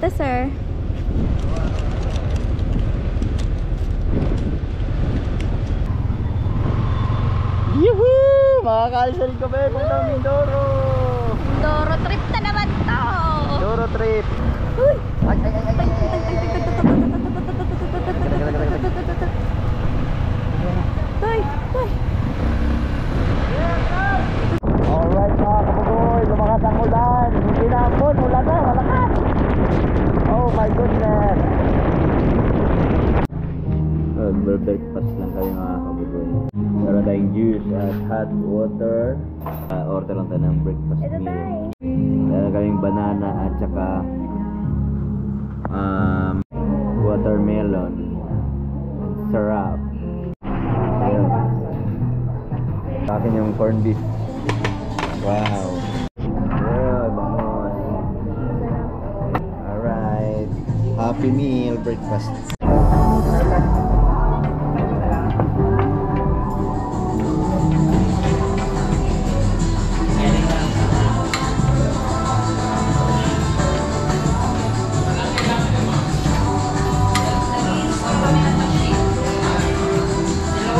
Ito, sir. Yuhuu! Makakaalis na rin kami puntang Mindoro! Mindoro trip na naman to! Mindoro trip! Uy! Ay, ay, ay, ay, ay, ay, ay, ay. Toy! Toy! Alright mga kapugoy, lumakas ang ulan. Hindi na ambon, ulan na, malakas. Oh my goodness. Breakfast lang kayo mga kapugoy. Meron tayong juice at hot water. Order lang tayo ng breakfast Ito meal. tayo. Meron kaming banana at saka watermelon. Sarap. Ayun. Sa akin yung corned beef. Wow. Yeah, vamos. Alright. Happy meal breakfast.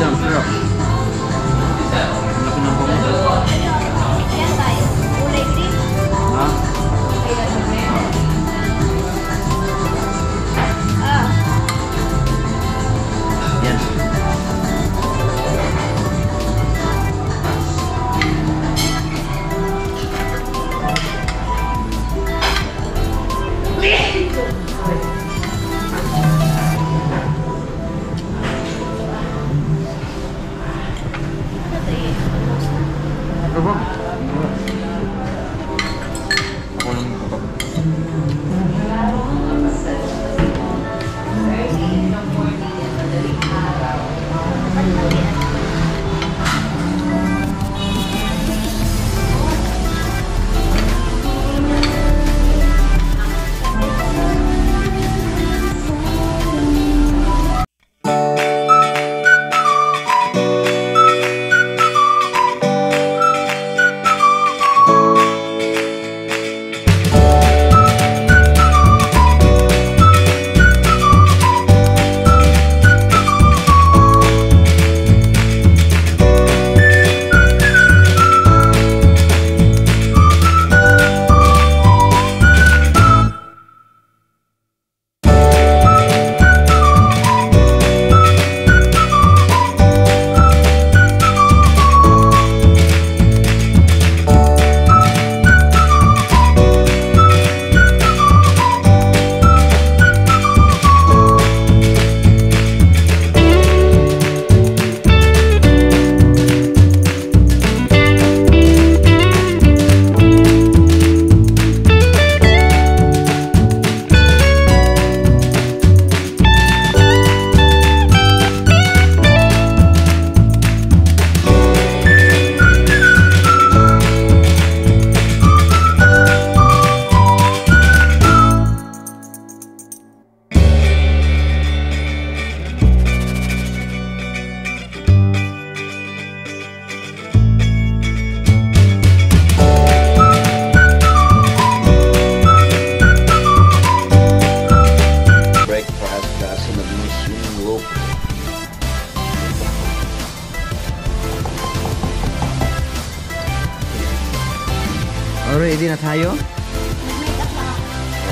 Yan tayo. Kulay green. Ha? Ah. Yan. Ako lang ito. Ready na tayo?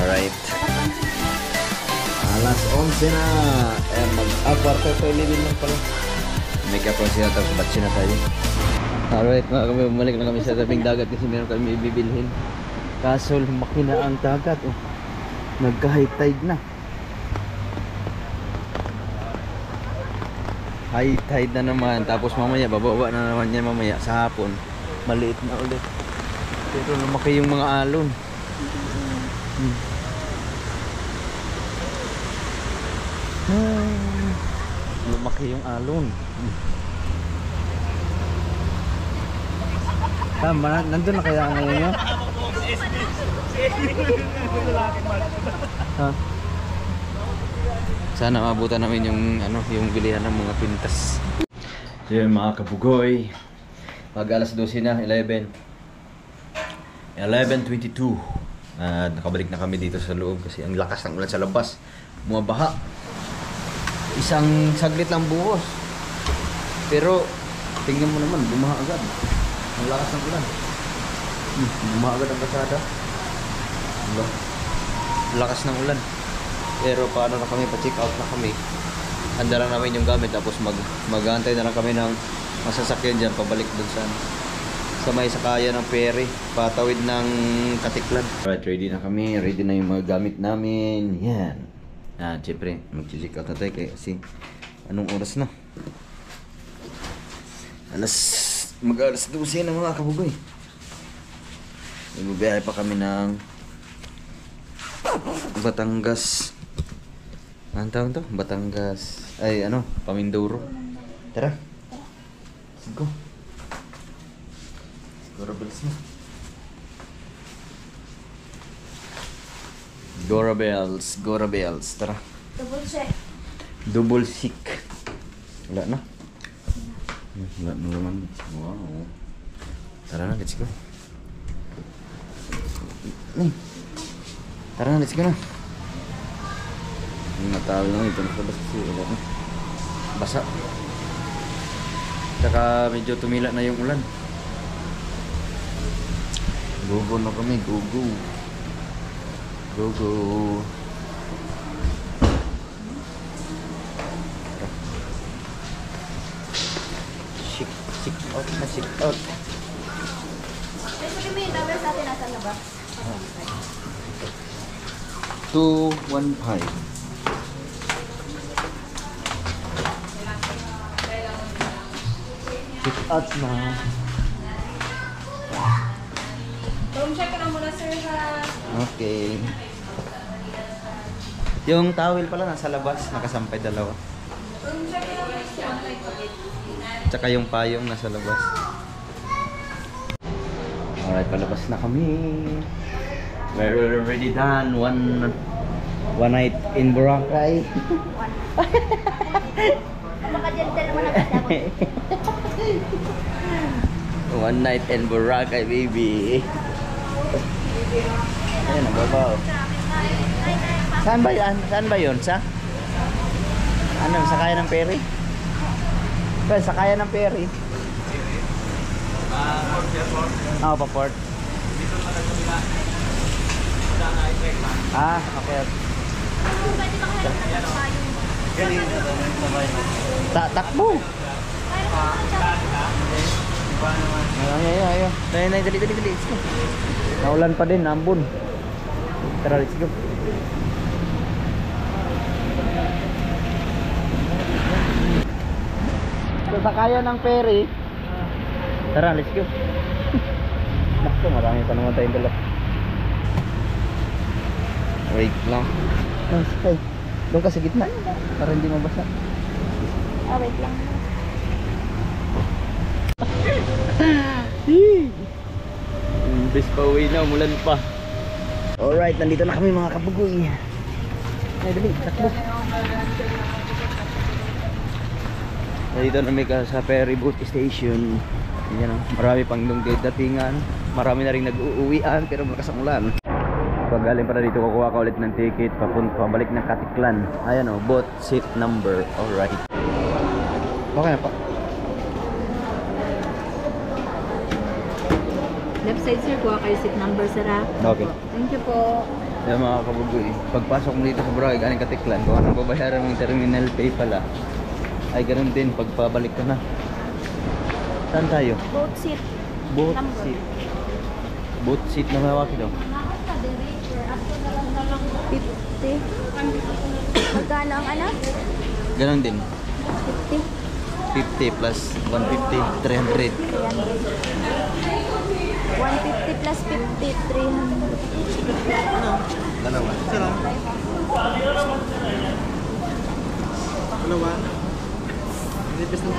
Alright. Alas 11 na. Mag-quarter to 11 lang pala. Make-up lang sila tapos batsi na tayo. Alright mga kami, bumalik na kami sa tabing dagat kasi meron kami bibilhin. Kaso lumaki na ang dagat. Oh. Nagka-high tide na. High tide na naman. Tapos mamaya, bababa na naman yan mamaya sa hapon. Maliit na ulit. Pero lumaki yung mga alon. Lumaki yung alon. Tama, nandun na kaya ngayon nyo? Ha? Sana mabutan namin yung yung bilihan ng mga pintas. So yun mga kabugoy. Pag alas 12 na, 11:22. Nakabalik na kami dito sa loob kasi ang lakas ng ulan sa labas. Bumabaha. Isang saglit lang buhos. Pero tingnan mo naman, bumaha agad. Ang lakas ng ulan. Bumaha agad ang kasada. Lakas ng ulan. Pero paano na kami, pa-check out na kami. Handa lang namin yung gamit tapos mag-aantay na lang kami ng masasakyan dyan pabalik dun sa may sakaya ng ferry patawid ng Katiklan. Alright, ready na kami. Ready na yung mga gamit namin. Yan. Siyempre, mag-check out na tayo kasi anong oras na? Mag-alas 12 na mga kabugoy. Magbibiyahe pa kami ng Batangas. Anong tawag to? Batangas. Ay, Pamindoro. Tara. Let's go. Gora bells. Tara. Double check. Double sick. Wala na. Wala na naman. Wow. Tara na, let's go. Tara na, let's go na. Yung natawal lang ito na kasi wala na. Basa. Tsaka medyo tumila na yung ulan. Go na kami, go. Shik out. Sabi mo yung double sa atin nasa labas. 215. Shik out na. Room check ka lang muna, sir, ha? Okay. Yung towel pala nasa labas, nakasampay dalawa. Room check ka lang, sir. Tsaka yung payong nasa labas. Alright, palabas na kami. We're already done. One night in Boracay. Maka-gentle naman ang kasama. One night in Boracay, baby. Ayan, nababaw. Saan ba yan? Saan ba yun? Sakaya ng ferry? Well, sakaya ng ferry. Oo, pa port. Okay. Pwede ba kayo Takbo! Ayaw. Dali. Let's go. Naulan pa din, ambon. Tara, let's go. So, sakaya ng ferry. Tara, let's go. Naku, marami pa naman tayong dala. Wait lang. Ay, doon ka sa gitna para hindi mabasa. Wait lang. Imbes pa uwi na, umulan pa. Alright, nandito na kami mga kabugoy. Ay, dali, takbo. Nandito na kami sa ferry boat station. Yan, marami pang datingan. Marami na rin nag-uuwian pero malakas ang ulan. Pag galing para dito, kukuha ka ulit ng ticket pabalik ng Katiklan. Ayan o, boat seat number. Alright. Okay na pa. Left side, sir. Kuha kayo seat number, sir, ha? Okay. Thank you po. Yan mga kabugoy, pagpasok mo dito sa Boracay, galing Katiklan, kung anong babayaran mong terminal pay pala, ay ganun din pagpabalik ka na. Saan tayo? Boat seat. Boat Number. seat. Boat seat na mawaki daw. 50. Magkano ang ano? Ganun din. 50. 50 plus 150, 300. 150 plus 50, 300. Ano? Dalawa. Sila. Dalawa. Nipis na.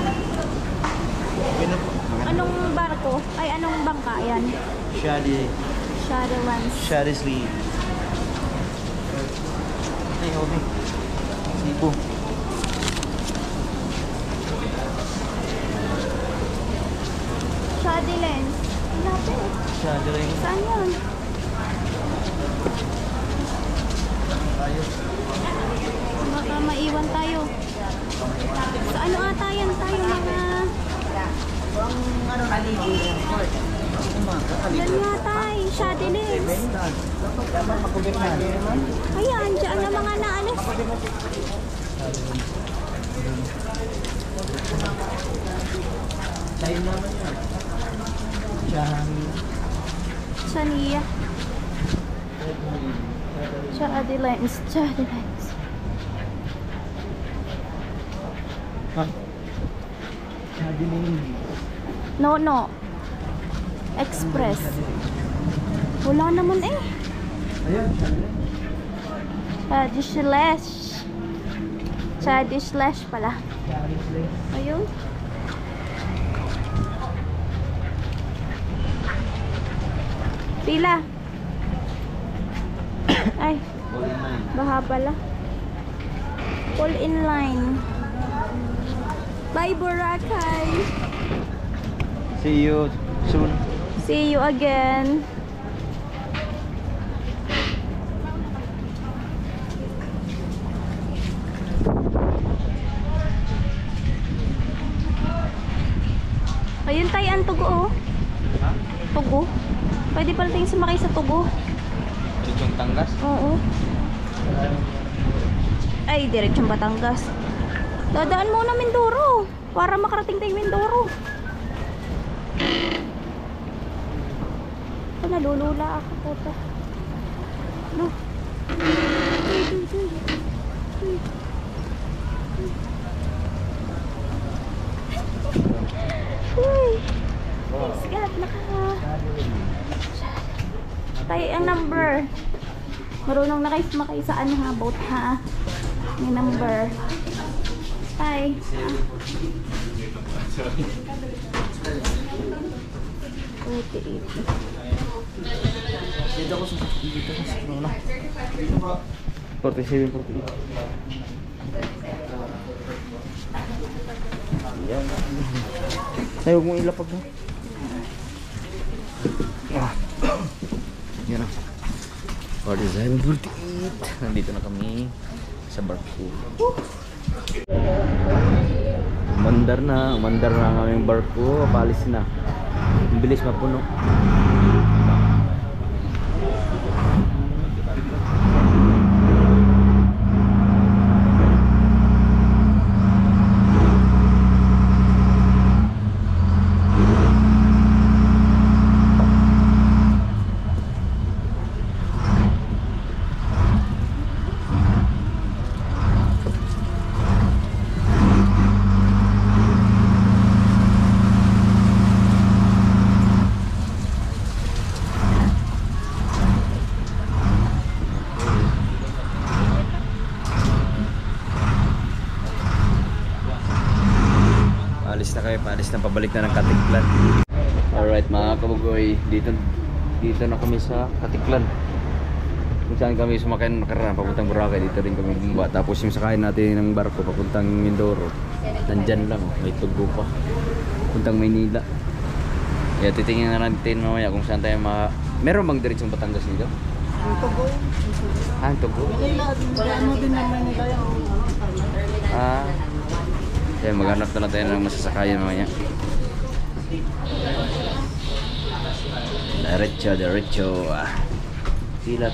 Anong barko? Ay, anong bangka yan? Shadow ones. Shady sleeve. Ay, okay. Sipo. Shady lens. Lapit. Shady rin. Saan yun? Ayan, dyan ang mga naano. Chania. Chadi lines. Chadi lines. No, no. Express. Wala naman eh. Chadi slash. Chadi slash pala. Ayun. Pila. Ay. Baha pala. Full in line. Bye, Boracay. See you soon. See you again. Ayun tayo ang tugo oh. Tugo. Pwede pala tayong sumakay sa tugo. Diretsong Tangas. Oo. Ay, diretsong Batangas. Dadaan muna Mindoro para makarating tayo Mindoro. Oh, nalulula ako puta. No. Uy. Thanks God, tayo ang number. Marunong na kayo sumakay sa ano ha, boat ha. Yung number. Bye. Dito ko sa 47, 48. Yan. Ay, huwag mong ilapag na. Yan na. 47, 48. Nandito na kami sa barko. Umandar na ang aming barko. Palis na. Ang bilis mapuno. Paalis na pabalik na ng Katiklan. Alright mga kabugoy, dito na kami sa Katiklan. Kung saan kami sumakay ng nakaraan papuntang Boracay, dito rin kami bumaba. Tapos yung sakayin natin ng barko papuntang Mindoro, nandyan lang, may tugo pa papuntang Maynila. Kaya titingnan na natin mamaya kung saan tayo meron bang diretsong Batangas dito? Ang tugo. Ang tugo? Ano din naman nila yung kaya maghanap na lang tayo ng masasakayan mamaya. Diretso. Pila.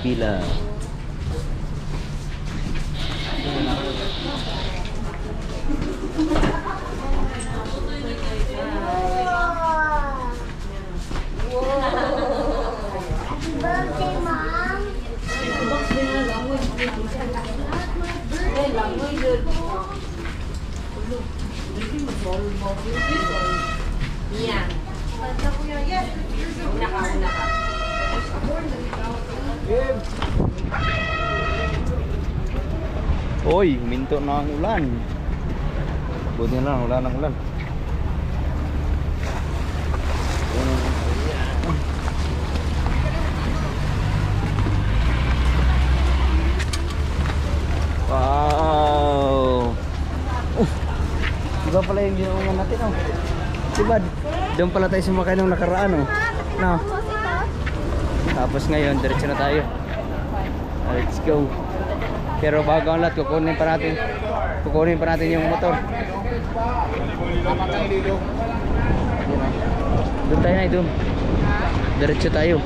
Birthday, Mom. Yan. Una ka. Hoy, huminto na ang ulan. Buti na lang, wala nang ulan. Wow! Diba pala yung ginawa natin, oh? Diba? Doon pala tayo sumakay nung nakaraan, oh. No? Tapos ngayon, diretso na tayo. Let's go. Pero bago ang lahat, kukunin pa natin yung motor. Doon tayo na, doon. Diretso tayo.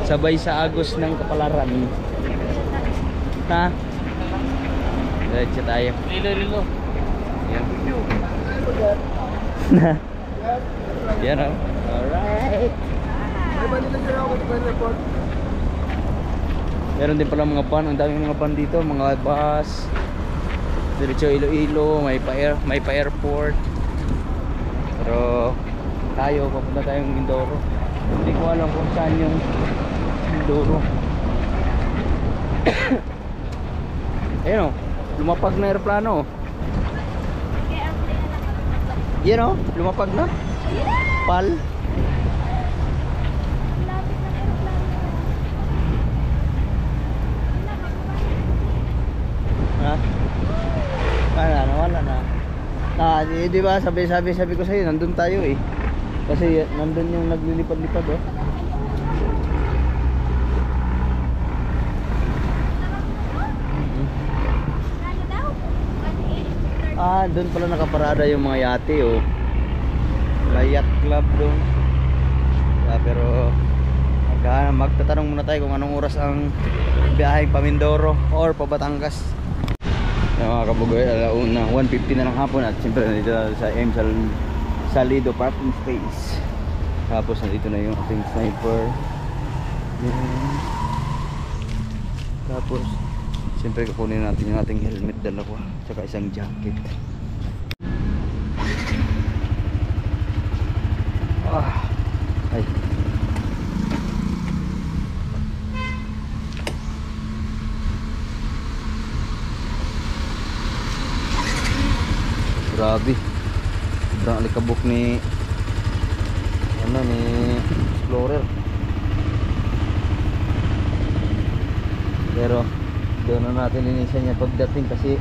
Sabay sa Agos ng Kapalaran. Ha? Diretso tayo. Lilo. Yan. Yan o. Alright. Meron din pala mga van. Ang daming mga van dito. Mga bus. Diretso Iloilo. May pa-airport. Pero tayo, papunta tayong Mindoro. Hindi ko alam kung saan yung Mindoro. Ayun o. Lumapag na aeroplano. Yan o. Lumapag na. Pal. Ha? Wala na. Di ba sabi ko sa'yo, nandun tayo eh. Kasi nandun yung naglilipad-lipad oh. Doon pala nakaparada yung mga yate oh. Yacht club doon. Pero magtatanong muna tayo kung anong oras ang biyaheng pa Mindoro or pa Batangas. Mga kabugoy, alauna 1:50 na ng hapon at siyempre nandito sa M Salido parking space. Tapos nandito na yung ating sniper. Tapos siyempre kukunin natin yung ating helmet, dalawa, tsaka isang jacket. Ay. Grabe. Sobrang alikabok ni Explorer. Pero doon na natin linisin niya pagdating kasi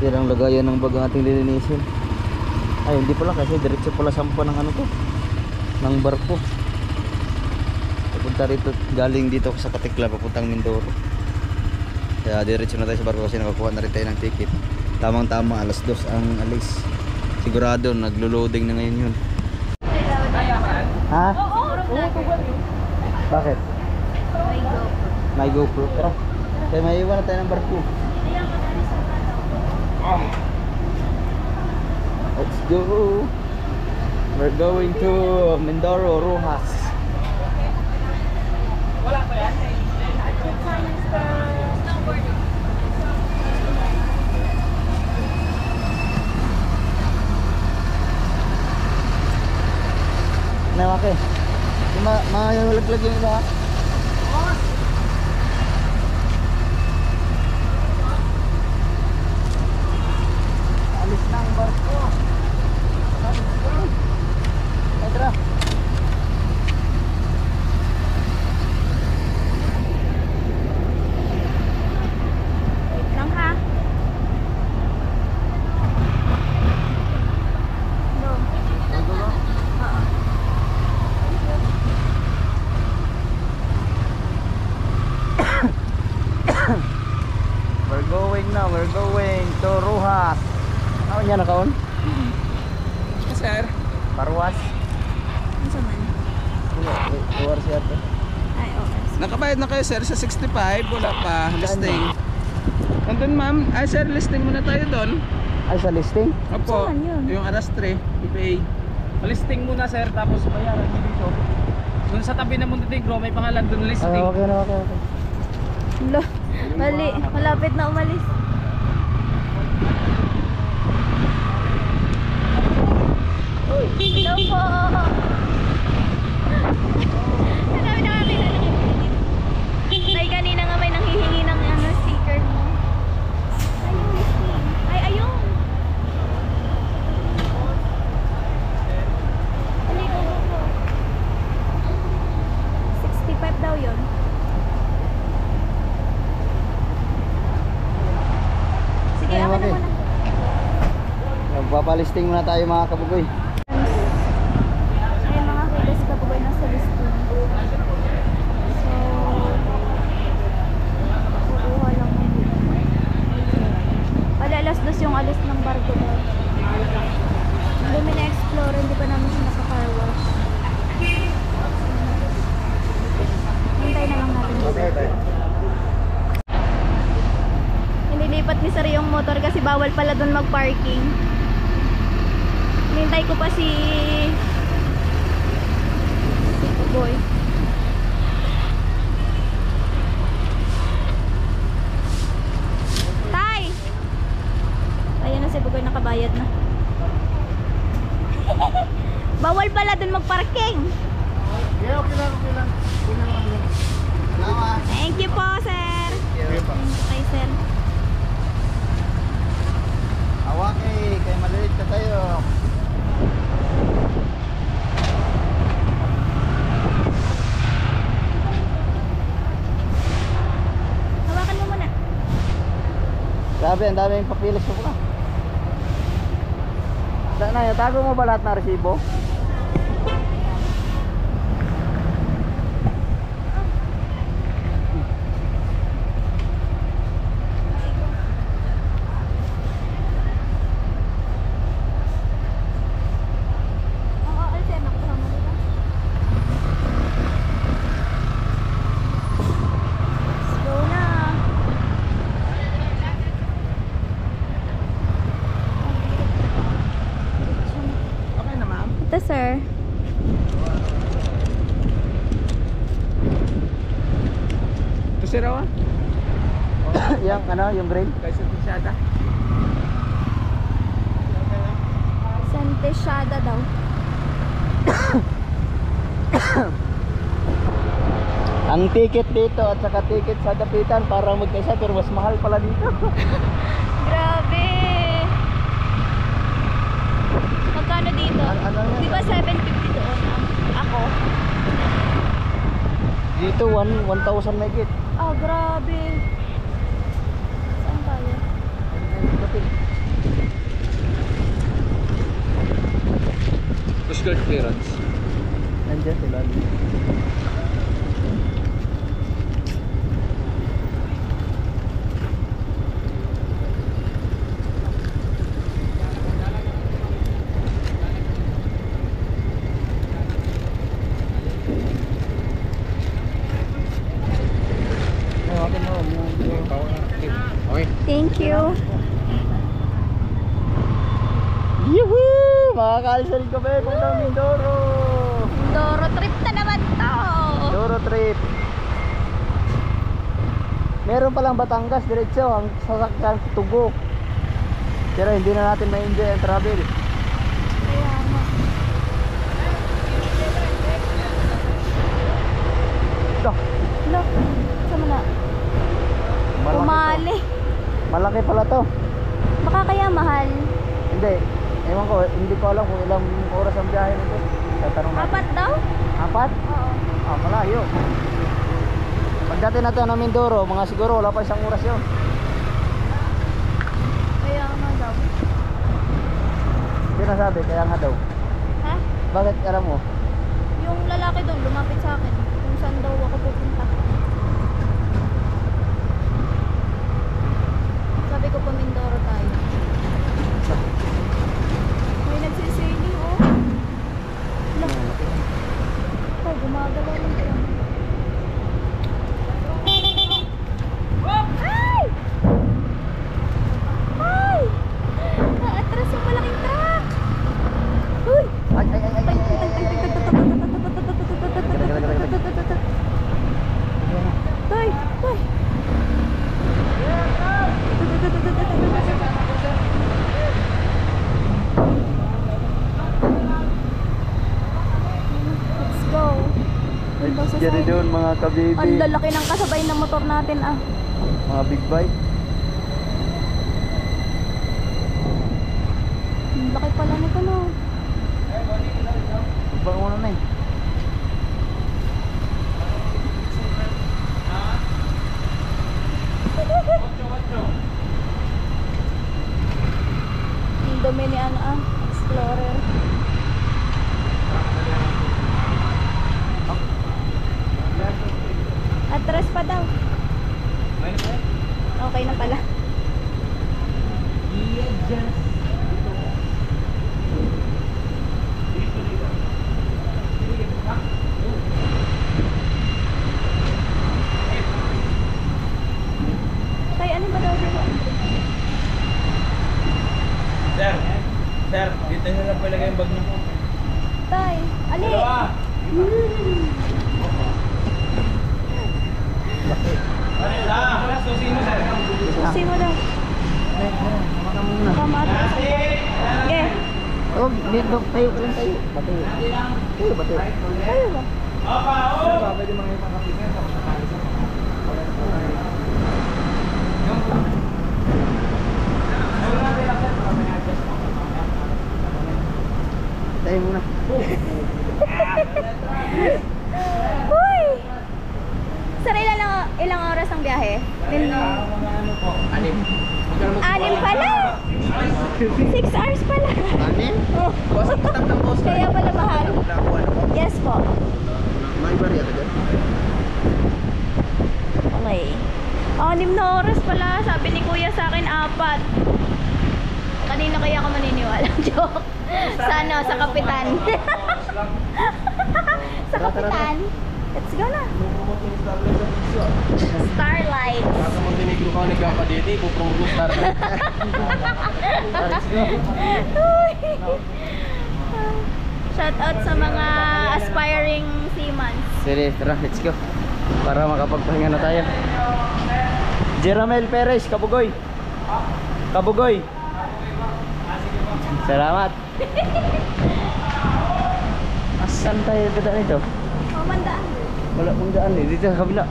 yan ang lagayan ng bag ating lilinisin. Ay hindi pala kasi diretso pala sampa ng ano to, ng barko. Papunta rito, galing dito sa Katikla papuntang Mindoro. Kaya diretso na tayo sa barko kasi nakakuha na rin tayo ng ticket. Tamang tama, alas 2 ang alis. Sigurado naglo-loading na ngayon yun. Ha? Bakit? May GoPro. Tara. Kaya may iwan na tayo ng barko. Let's go. We're going to Mindoro, Rojas. Wala pa yan? Nawake. Malaglag yung iba. Alis na ang barko. Tara. Wait lang ha. No. We're going to Rojas. Ano niya nakaon? Sir. Parwas. Ano sa man? Luar siya to. Ay, okay. Nakabayad na kayo sir sa 65, wala pa listing. Nandun ma'am, ay sir listing muna tayo doon. Ay sa listing? Opo, Saan yun? yung alas 3, i-pay. Listing muna sir, tapos bayaran mo dito. Doon sa tabi ng Montenegro, may pangalan doon listing. Ay, okay. Lo, mali. Malapit na umalis. Hello po. Sabi na kami na kanina nga may nanghihingi ng sticker mo. Ayun, listing. Ay, ayun. Ali, go. 65 daw yun. Sige, Ay, ako na okay. muna. Magpapalisting muna tayo mga kabugoy. Ay, mga kilos ka po ba nasa listing? So, kukuha lang mo dito. Wala, alas 2 yung alis ng barko daw. Hindi na explore, hindi pa namin siya naka-car wash. tayo. Inilipat ni Sir yung motor kasi bawal pala doon mag-parking. Hinintay ko pa si Boy. Tay! Ayan na si Bugoy, nakabayad na. Bawal pala doon mag-parking. Yeah, okay lang. Salamat. Thank you po, sir. Okay pa. Thank you kay sir. Awak kay maliit ka tayo. Hawakan mo muna. Grabe, ang daming papilis ko pa. Na, tago mo ba lahat ng resibo? Oo, sir, nakuha mo nila. Let's go na. Okay na, ma'am. Ito, sir. Ito si Rawa. Yung ano, yung green? Kaysa Tishada. Santeshada daw. Ang ticket dito at saka ticket sa Dapitan parang magkaisa pero mas mahal pala dito. Grabe. Magkano dito? Ano yan? Di ba 750 doon? Ako? Dito 1,000 megit. Ah, grabe. Saan tayo? Coast Guard clearance. Nandiyan sila. Okay. Thank you. Yuhuu! Makakaalis na rin kami puntang Mindoro. Doro trip na naman to. Mindoro trip. Meron palang Batangas diretso ang sasakyan Tugo. Pero hindi na natin ma-enjoy ang travel. Kaya nga. Ito, Look, saan mo na? malaki Umali. to. Malaki pala to. Baka kaya mahal. Hindi. Ewan ko, hindi ko alam kung ilang oras ang biyahe nito. Tatanong natin. Apat daw? Apat? Oo. Ah, malayo. Pagdating natin ng Mindoro, mga siguro wala pa isang oras yun. Kaya nga daw. Hindi nasabi, kaya nga daw. Ha? Bakit alam mo? Yung lalaki doon lumapit sa akin. Kung saan daw ako pupunta. Sabi ko pa Mindoro tayo. May nagsisailing oh. Look. Oh, gumagalaw lang pala. Ay! Ay! Naatras yung malaking truck! Uy! Ay, ay, ay, ay, ay, ay, ay, ay. Toy! Toy! Let's go! Ibang sa Diyan side. doon mga Ang kabibi. lalaki ng kasabay ng motor natin ah. Mga big bike. Ang laki pala nito no. Ibang ano na eh. Ang dumi ni ano ah. Explorer. Atras pa daw. Okay na pala. ilagay yung bag niyo. Tay, ali. Susi mo, sir. Susi mo daw. Kamat. Okay. Oh, dito tayo ka lang tayo. Batayo. Tayo, batayo. Tayo ba? Pwede mga ipakapigyan sa kasakali sa Tayo muna. Uy! Sir, ilang oras ang biyahe? Anim. Anim pala! 6 hours pala! Anim? Oh. Bossing stop ng boss. Kaya pala mahal. Nakuha na po. Yes po. May bariya ka dyan? Okay. 6 na oras pala. Sabi ni kuya sa akin 4. Kanina kaya ako maniniwala. Joke. Sana sa kapitan. Sa kapitan. Let's go na. Starlight. Baka Montenegro ka nagkakadete, pupromo Starlight. Shout out sa mga aspiring seamen. Sige, tara, let's go. Para makapagpahinga na tayo. Jeramel Perez, Kabugoy. Kabugoy. Salamat. Asan tayo dadaan ito? Mamandaan. Wala pong daan eh. Dito sa kabila.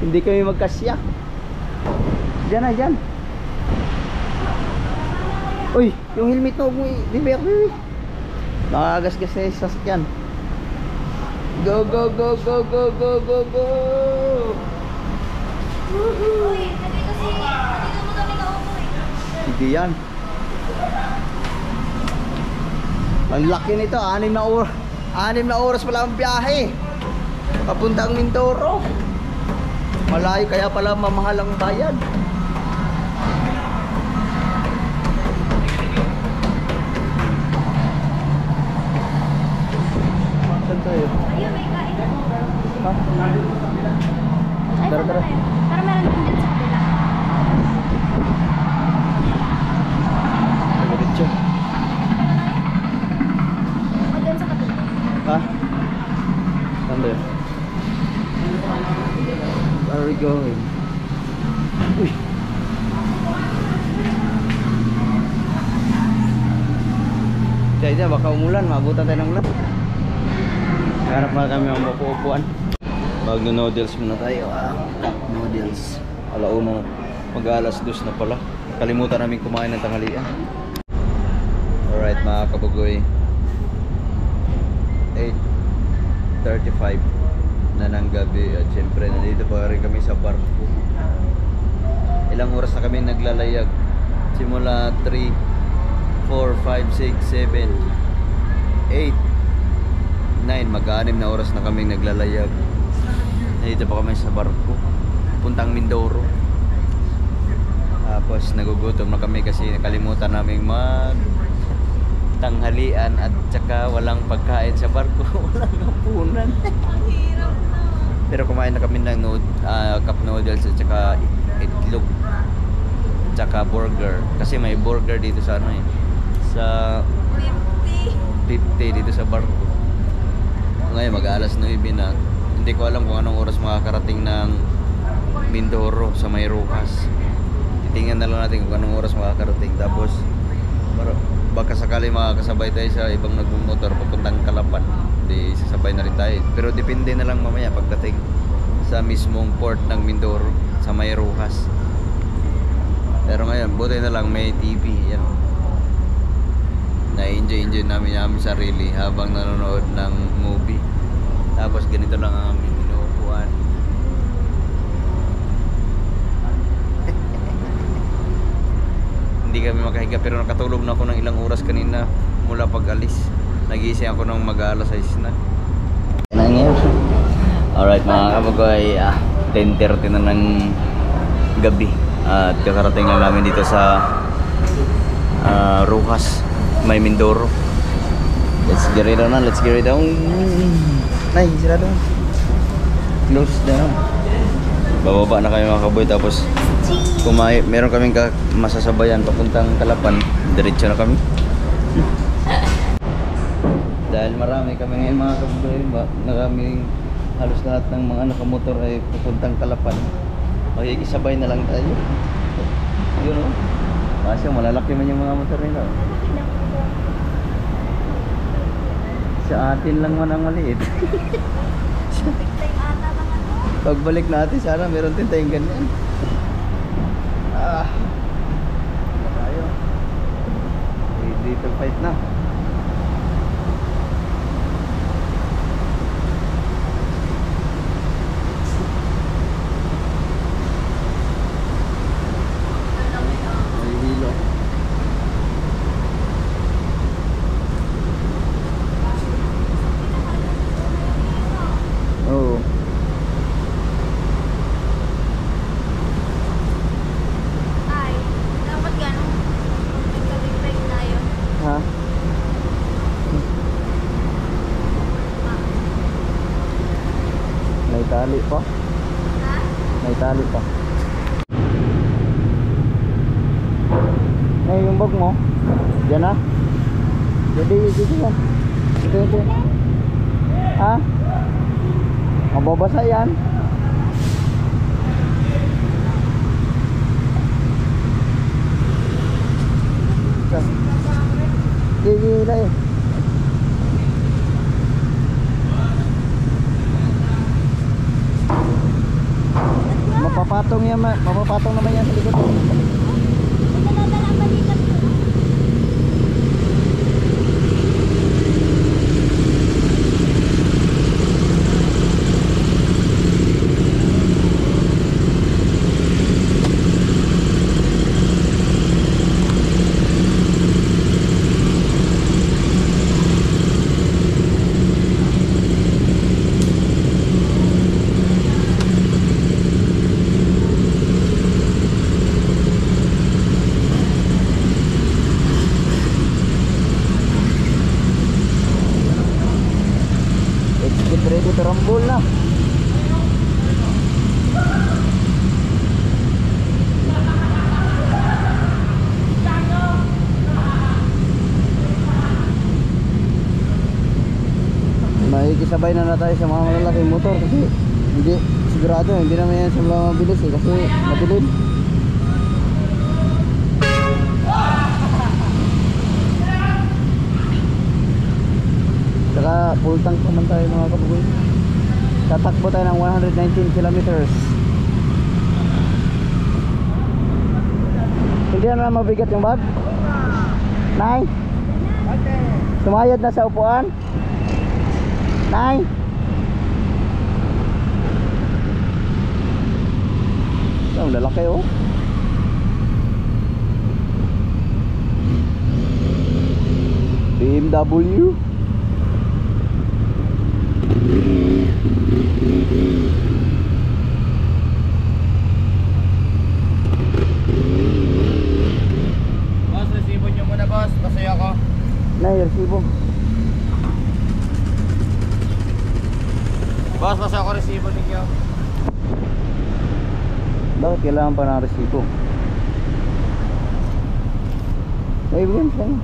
Hindi kami magkasya. Diyan na, diyan. Uy, yung helmet na huwag mo i-bibek. Nakagasgas na yung sasakyan. Go, go, go, go, go, go, go, go! Uy, nandito mo daw nag-aupo eh. Hindi yan. Ang laki nito, 6 na oras pala ang biyahe. Papuntang Mindoro. Malayo kaya pala mamahal ang bayad. Saan tayo? Ayun, may kain. Ha? Ay, Tara, saan tara. tayo? Tara, meron din dito sa kabila. Diretso. O doon sa kabila. Ha? Saan tayo? Where are we going? Uy! Diyan, baka umulan, maabutan tayo ng ulan. Harap na kami ang mapuupuan. Magno-noodles muna tayo. Cup noodles. Alauna, mag-alas 2 na pala. Kalimutan namin kumain ng tanghalian. Alright mga kabugoy. 8:35 na ng gabi. At syempre nandito pa rin kami sa barko. Ilang oras na kami naglalayag. Simula 3, 4, 5, 6, 7, 8, 9. Mag-6 na oras na kami naglalayag. Nandito pa kami sa barko puntang Mindoro. Tapos nagugutom na kami kasi nakalimutan namin mag tanghalian at saka walang pagkain sa barko. Walang hapunan. Pero kumain na kami ng cup noodles at saka itlog at saka burger kasi may burger dito sa ano eh sa 50 dito sa barko. Ngayon mag-alas 9 na. Hindi ko alam kung anong oras makakarating ng Mindoro sa May Rojas. Titingnan na lang natin kung anong oras makakarating. Tapos baka sakali makakasabay tayo sa ibang nagmumotor papuntang Calapan. Hindi sasabay na rin tayo. Pero depende na lang mamaya pagdating sa mismong port ng Mindoro sa May Rojas. Pero ngayon buti na lang may TV. Yan. Na-enjoy namin yung aming sarili habang nanonood ng movie. Tapos ganito lang ang aming inuupuan. Hindi kami makahiga pero nakatulog na ako ng ilang oras kanina mula pag-alis. Nagising ako ng mag-alas 6 na. Alright mga kabagoy, 10:30 na ng gabi. At kakarating lang namin dito sa Rojas, May Mindoro. Let's get it on. Let's get it on. Nay, sila doon. Close down. Bababa na kami mga kaboy, tapos kung meron kaming masasabayan papuntang Kalapan, diretso na kami. Dahil marami kami ngayon mga kaboy, maraming halos lahat ng mga nakamotor ay papuntang Kalapan. Makikisabay na lang tayo. Yun o. Kasi malalaki man yung mga motor nila. Sa atin lang man ang maliit. Pagbalik natin, sana meron din tayong ganyan. Tayo. Ready to fight na. May hilo. Oo. Ay, dapat gano'n. Magkabig-big tayo. Ha? May tali pa? Ha? May tali pa. Eh, yung bag mo? Diyan na? Dito yan. Ito. Ha? Mababasa yan. Gila eh. Mapapatong yan, mapapatong naman yan sa likod. Nadadala ba dito? Get ready to rumble na. Makikisabay na tayo sa mga malalaking motor kasi hindi sigurado, hindi naman yan sa mga mabilis eh, kasi madilim. Saka full tank naman tayo mga kabugoy. Tatakbo tayo ng 119 kilometers. Hindi na mabigat yung bag? Nay? Sumayad na sa upuan? Nay? Ang lalaki oh. BMW. Boss, resibo nyo muna boss. Pasaya ko. Nay, resibo. Boss, pasaya ko resibo ninyo. Bakit kailangan pa ng resibo? May bigyan sa'yo.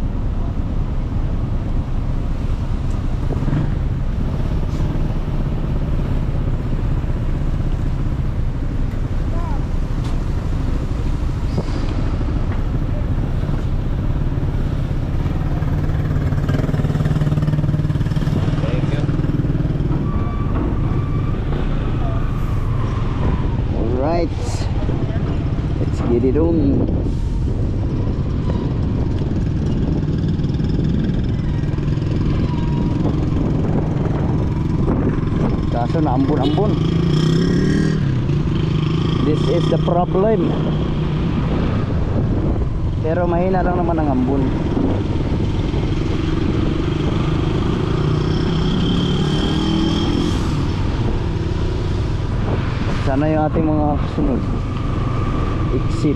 Alright, let's get it on. Kaso na ambon-ambon. This is the problem. Pero mahina lang naman ang ambon. Sana yung ating mga kasunod exit.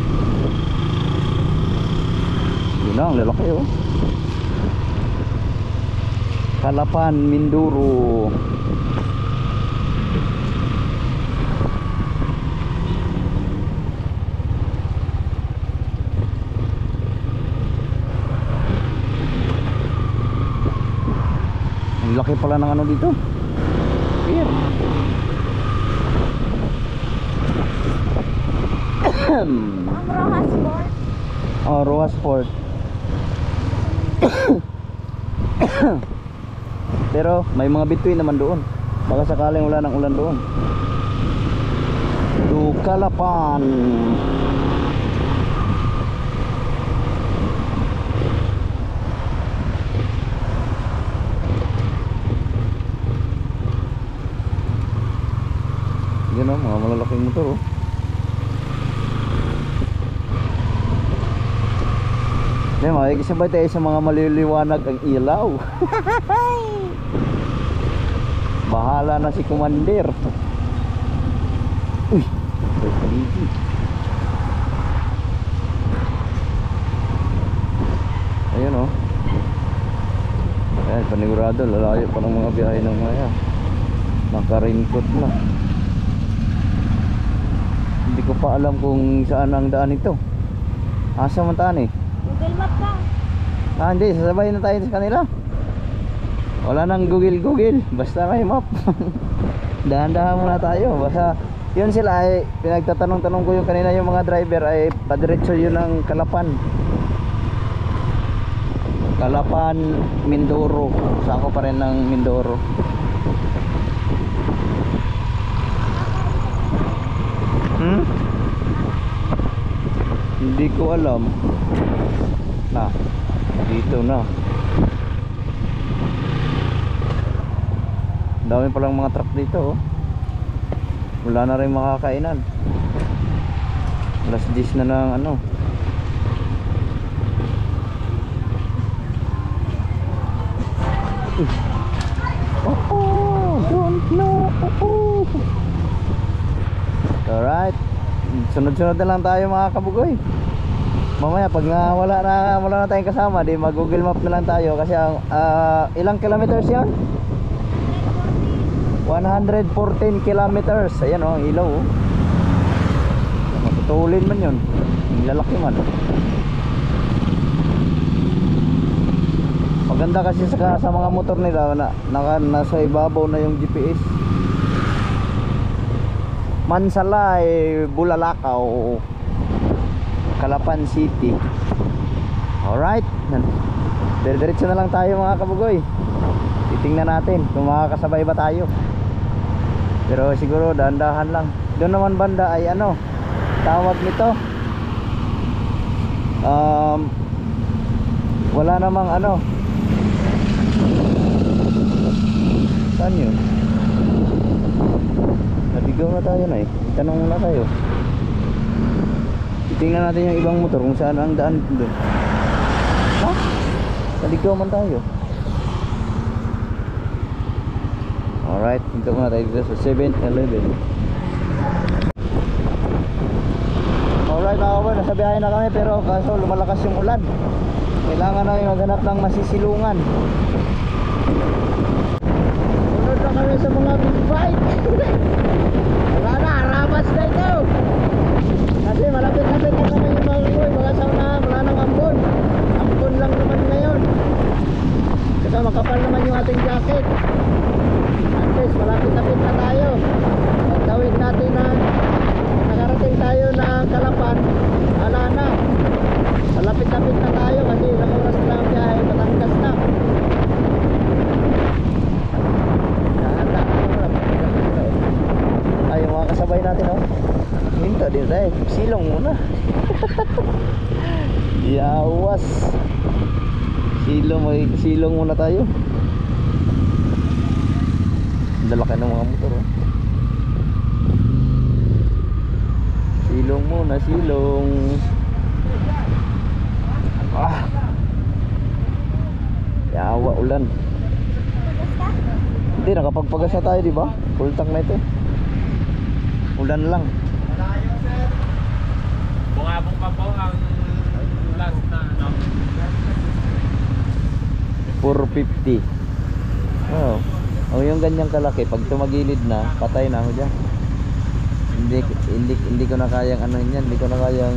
Yun na, ang lalaki oh. Kalapan, Mindoro. Ang laki pala ng ano dito. Pier. Ang Rojas Fort. Oh, Rojas Fort. Pero may mga bituin naman doon. Baka sakaling wala ng ulan doon. Calapan. Yan o, mga malalaking motor oh. Yan, makikisabay tayo sa mga maliliwanag ang ilaw. Bahala na si Commander. Uy, paligi. Ayun oh. Ayan, panigurado, lalayo pa ng mga biyahe ng maya. Naka-raincoat na. Hindi ko pa alam kung saan ang daan ito. Asa man taan eh? Google Map ka. Ah, hindi, sasabay na tayo sa kanila. Wala nang Google, basta may map. Dahan-dahan muna tayo. Basta yun sila ay pinagtatanong-tanong ko yung kanina yung mga driver ay padiretso yun ng Calapan. Calapan, Mindoro. Sako pa rin ng Mindoro. Hindi ko alam. Na, dito na. Dami palang mga truck dito oh. Wala na rin makakainan. Alas 10 na ng ano. Don't know. Alright. Sunod-sunod na lang tayo mga kabugoy. Mamaya pag wala na tayong kasama, di mag-Google Map na lang tayo kasi ang ilang kilometers 'yan? 114 kilometers. Ayan oh, ang ilaw oh. Matutulin man 'yon. Ang lalaki man. Maganda kasi sa mga motor nila na nasa ibabaw na yung GPS. Mansalay, Bulalakaw, Calapan City. Alright, diretso na lang tayo mga kabugoy. Titingnan natin kung makakasabay ba tayo. Pero siguro dahan-dahan lang. Doon naman banda ay ano, tawag nito, wala namang ano. Saan yun? Nabigaw na tayo na eh. Tanong muna tayo. Tingnan natin yung ibang motor kung saan ang daan doon. Ha? Naligaw man tayo. Alright, dito muna tayo dito sa 7-Eleven. Alright mga kawan, nasa biyahe na kami pero kaso lumalakas yung ulan. Kailangan namin maghanap ng masisilungan. Sunod na kami sa mga big bike. Wala na, harabas na ito. Kasi malapit-lapit na kami yung mga uy, mga saunahan, wala nang ambon. Ambon lang naman ngayon. Saka makapal naman yung ating jacket. At least malapit-lapit na tayo. Pagtawid natin na nakarating tayo na Calapan, ala na. Malapit-lapit na tayo kasi ilang oras na ang biyahe, Batangas na. Ay, yung mga kasabay natin oh. Minta din tayo, silong muna. Yawas. Silong muna tayo. Lalaki ng mga motor oh. Silong muna, silong. Ah. Yawa ulan. Hindi, nakapagpagas na tayo, di ba? Full tank na ito. Ulan lang. Bungabong pa po ang last na ano. 450. Oh. Oh, yung ganyang kalaki, pag tumagilid na, patay na ako diyan. Hindi ko na kayang ano niyan, hindi ko na kayang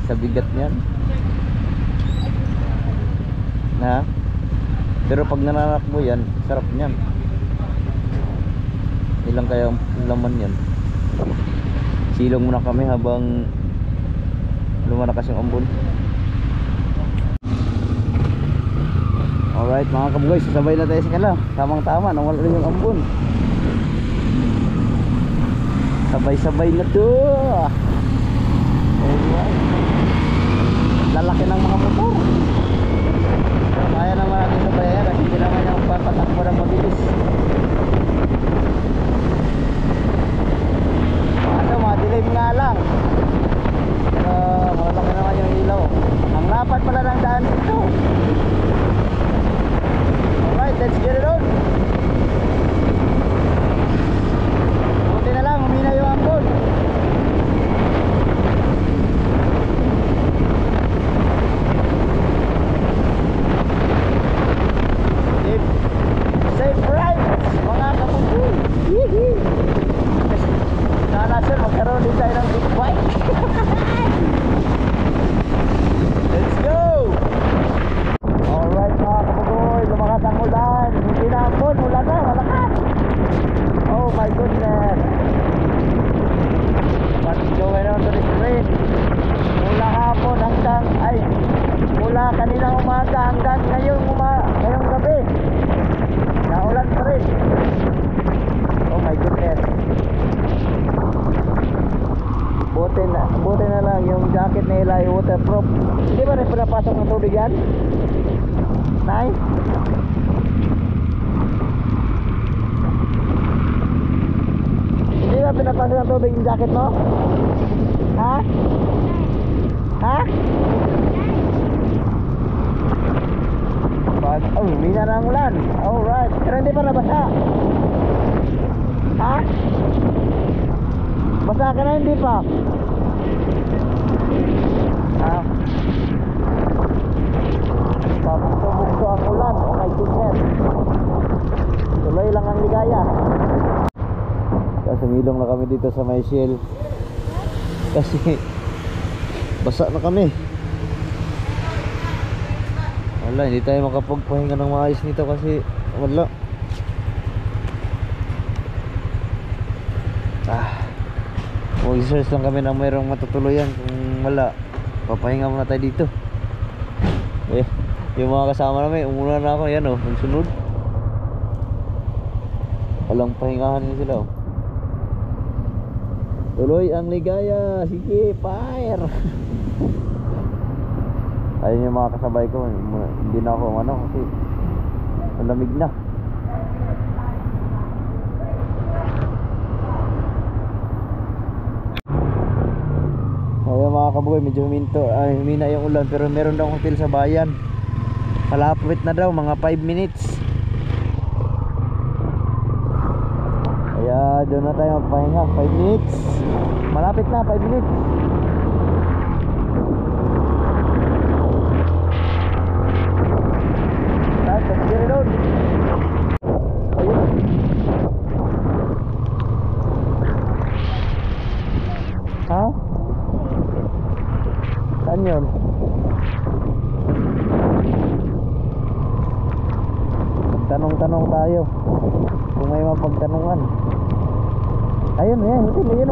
sa bigat niyan. Ha? Pero pag nananakbo yan, sarap niyan. Ilang kaya ang laman yan. Silong muna kami habang lumalakas yung ambon. Alright mga kabugoy, sasabay na tayo sa kanila. Tamang tama, nawala rin yung ambon. Sabay-sabay na to. Alright. Lalaki ng mga motor. Kaya naman natin sabayan kasi kailangan yung papatakbo ng mabilis. Ano, madilim nga lang. Pero malaki naman yung ilaw. Ang lapad pala ng daan dito. Alright, let's get it on. Buti na lang, humina yung ambon. Safe rides, mga kapusoy. Sana sir, magkaroon din tayo ng big bike. Let's go! Alright mga kapusoy, lumakas ang ulan. Hindi na ambon, ulan na, malakas. Oh my goodness. What's going on to this rain? Mula hapon hanggang, mula kaninang umaga hanggang ngayong gabi. Naulan pa rin. Oh my goodness. Buti na lang yung jacket nila ay waterproof. Hindi ba rin pinapasok ng tubig yan? Nay? Hindi ba pinapasok ng tubig yung jacket mo? Ha? Ha? Oh, mina na ang ulan. Alright. Pero hindi pa nabasa. Ha? Basa ka na hindi pa? Ha? Pabukso ang ulan. Oh my goodness. Tuloy lang ang ligaya. Kasi sumilong na kami dito sa may Shell. Kasi basa na kami. Wala, hindi tayo makapagpahinga ng maayos nito kasi wala. Mag-search lang kami na mayroong matutuluyan. Kung wala, papahinga muna tayo dito. Yung mga kasama namin, umuna na ako. Yan magsunod. Walang pahingahan din sila Tuloy ang ligaya. Sige, fire. Ayun yung mga kasabay ko. Hindi na ako kasi malamig na. Ayun mga kabugoy, medyo humina yung ulan. Pero meron daw hotel sa bayan. Malapit na daw, mga 5 minutes. Kaya doon na tayo magpahinga. 5 minutes. Malapit na, 5 minutes. Ha? Saan yun? Tanong-tanong tayo kung may mapagtanungan. Ayun, hotel, ayun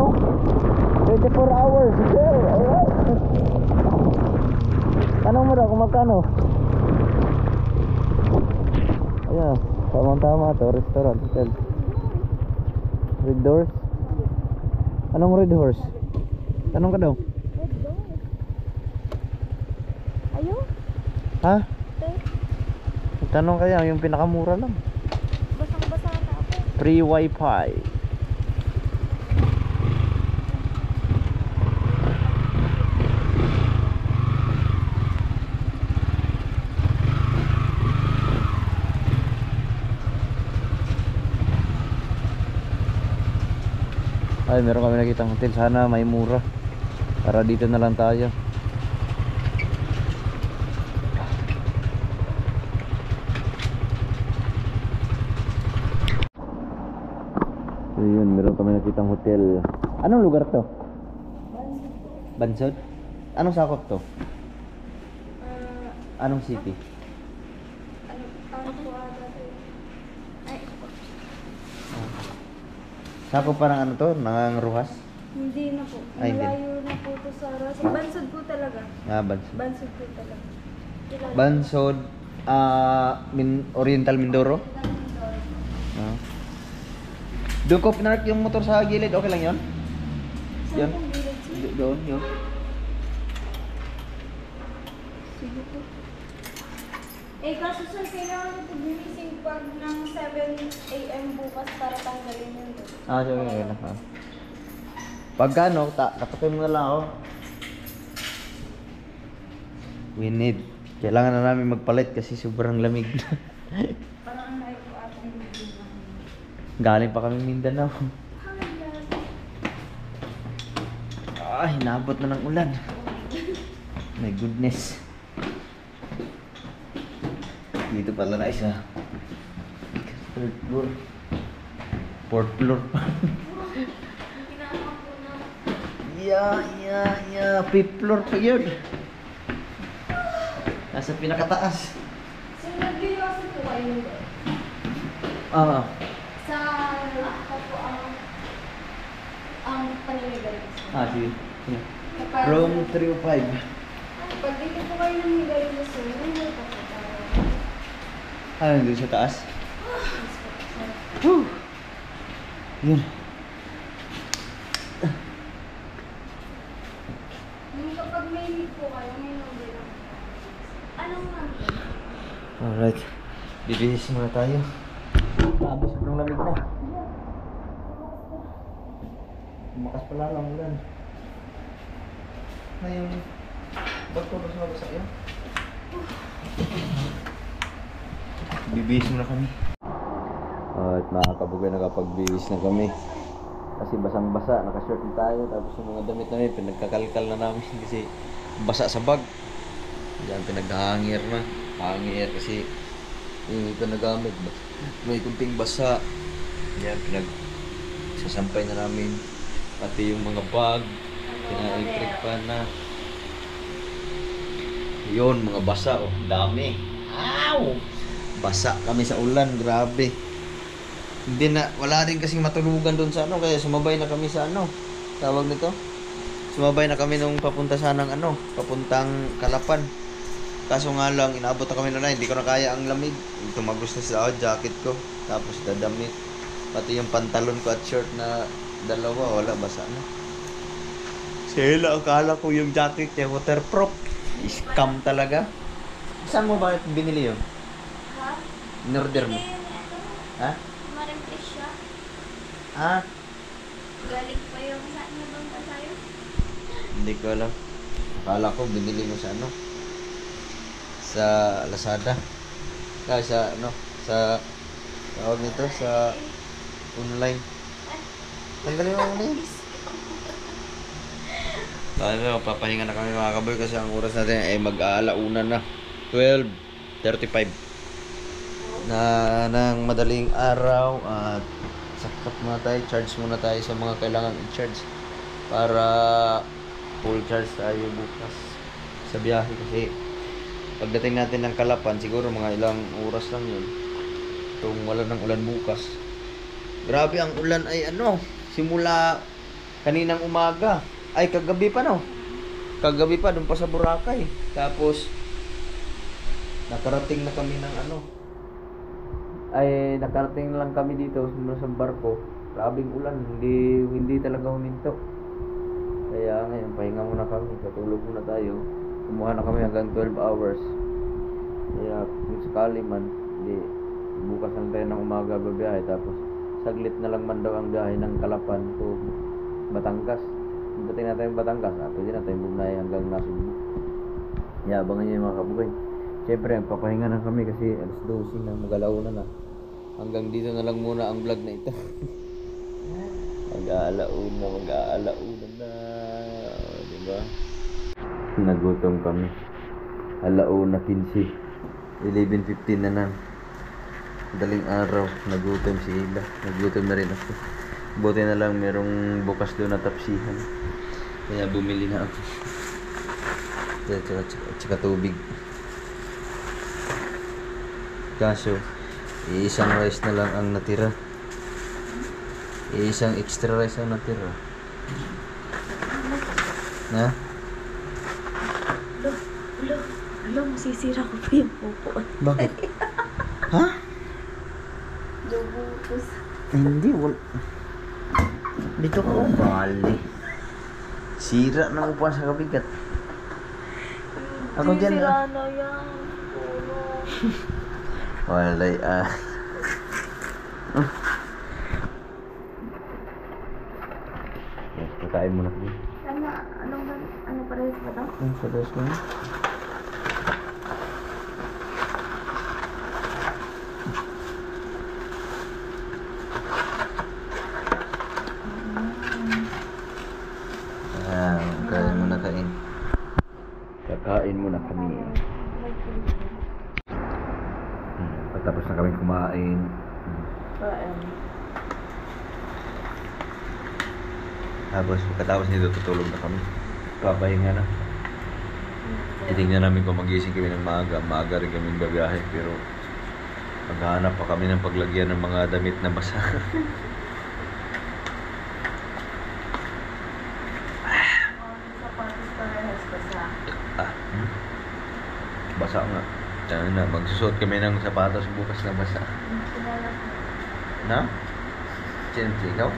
24 hours, sir. Alright. Tanong mo daw kung magkano. Ayun, tamang-tama to, restaurant, hotel. Red Doors? Anong Red Horse? Tanong ka daw. Red Doors. Ayun? Ha? Tanong kaya, yung pinakamura lang. Basang-basa na ako. Free wifi. Ay, meron kami nakitang hotel. Sana may mura para dito na lang tayo. So yun, meron kami nakitang hotel. Anong lugar to? Bansod? Anong sakop to? Anong city? lang po ata. Ay, ito po. Sako parang ano to? Nangangaruhas? Hindi na po. Ay, hindi. Malayo na po to sa Ras. Bansod po talaga. Bansod. Bansod po talaga. Kilala. Bansod, Oriental Mindoro? Doon ko pinark yung motor sa gilid, okay lang yun? Saan Yan. pong village sir? Doon, yun. Sige po. Eh, kaso sir, kailangan nyo po gumising pag ng 7 a.m. bukas para tanggalin yun doon. Sige, okay lang. Pagka ano, katakin mo na lang ako. We need. Kailangan na namin magpalit kasi sobrang lamig na. Parang ang layo po atang bibig. Galing pa kami Mindanao. Ay, hinabot na ng ulan. My goodness. Dito pala na isa. Third floor. Fourth floor pa. Fifth floor pa yun. Nasa pinakataas. So, nag-iwasan po kayo doon? Sa ako po ang paniligan. Sige. Kapag, Room 305. pag dito po kayo nangyayari na sir, hindi po po tayo. Doon sa taas? Whew. Yun. Yung kapag may need po kayo, may number lang. Anong number? Alright. Bibihis muna tayo. Tapos sobrang lamig na. Bumakas pala lang ulan. Ngayon, ba't ko basa-basa yun? Bibihis muna kami. At mga kabugay, nakapagbihis na kami. Kasi basang-basa, nakashort na tayo. Tapos yung mga damit namin, pinagkakalkal na namin kasi basa sa bag. Yan, pinaghangir na. Hangir kasi hindi ko nagamit. May kunting basa. Yan, sasampay na namin. Pati yung mga bag, pina-electric pa na. Yun, mga basa, oh, dami. Ow! Basa kami sa ulan, grabe. Hindi na, wala din kasing matulugan doon sa ano, kaya sumabay na kami sa ano, tawag nito. Sumabay na kami nung papunta sanang ano, papuntang Kalapan. Kaso nga lang, inaabot na kami na hindi ko na kaya ang lamig. Tumagos na sa jacket ko, tapos dadamit. Pati yung pantalon ko at shirt na dalawa, wala, basa na. Sila, akala ko yung jacket niya waterproof. Scam talaga. Saan mo ba binili yun? Ha? In-order mo? Ha? Marimpis siya. Galing pa yung saan na bang tayo? Hindi ko alam. Akala ko binili mo sa ano? Sa Lazada. Sa ano? Sa tawag nito? Sa online. Tanggalin mo muna yun. Ano, papahinga na kami mga kaboy kasi ang oras natin ay mag-aalauna na. 12:35 na ng madaling araw at sakap muna tayo, charge muna tayo sa mga kailangan i-charge para full charge tayo bukas sa biyahe kasi pagdating natin ng Kalapan siguro mga ilang oras lang yun kung wala ng ulan bukas. Grabe ang ulan ay ano, simula kaninang umaga ay kagabi pa no. Kagabi pa doon pa sa Boracay. Tapos nakarating na kami ng ano. Ay nakarating lang kami dito sa barko. Grabing ulan, hindi talaga huminto. Kaya ngayon pahinga muna kami, tutulog muna tayo. Kumuha na kami hanggang 12 hours. Kaya kung sakali man, bukas lang tayo ng umaga babiyahe tapos saglit na lang man daw ang biyahe ng Kalapan to Batangas. Dating natin yung Batangas, pwede natin bumahay hanggang Nasugbu. Abangan nyo yung mga kabugay. Siyempre, papahinga na kami kasi alas 12 na, mag-alauna na. Hanggang dito na lang muna ang vlog na ito. Mag-aalauna na. Diba? Nagutom kami. Alauna 15. 11:15 na na. Daling araw, nagutom si Hila. Nagutom na rin ako. Buti na lang merong bukas doon na tapsihan. Kaya bumili na ako. Tsaka tubig. kaso isang rice na lang ang natira. Isang extra rice ang natira. Na? Lo, masisira ko pa yung pupuan. Bakit? Ha? Dubutos. Hindi, wala. Dito ko, bali. Sira na upuan sa kabigat. Ako dyan Sira na yan. Puno. Walay Pagkain mo na kami. Ano parehas ba to? Ang sadas mo na. Kain mo na kain. Kakain mo na kami. Pagtapos na kami kumain. Tapos pagkatapos nito tutulog na kami. Papahinga na. Titignan namin kung magising kami ng maaga. Maaga rin kami babiyahe pero maghahanap pa kami ng paglagyan ng mga damit na basa. Sapatos parehas basa. Basa nga. Diyan na, magsusuot kami ng sapatos bukas na basa. Na? Chinti, ikaw?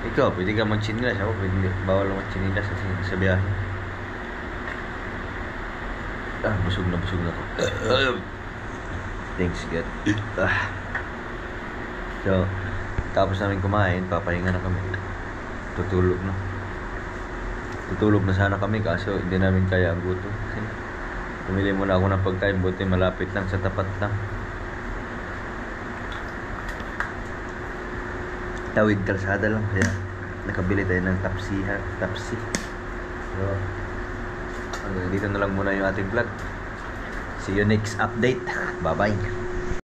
Ikaw, pwede ka mag-chinilas. Ako, pwede bawal mag-chinilas sa biyahe. Busog na ako. Thanks, God. So, tapos namin kumain, papahinga na kami. Tutulog na. Tutulog na sana kami, kaso hindi namin kaya ang gutom. Pumili muna ako ng pagkain, buti malapit lang sa tapat lang. Tawid kalsada lang, kaya nakabili tayo ng tapsi. So, dito na lang muna yung ating vlog. See you next update. Bye bye.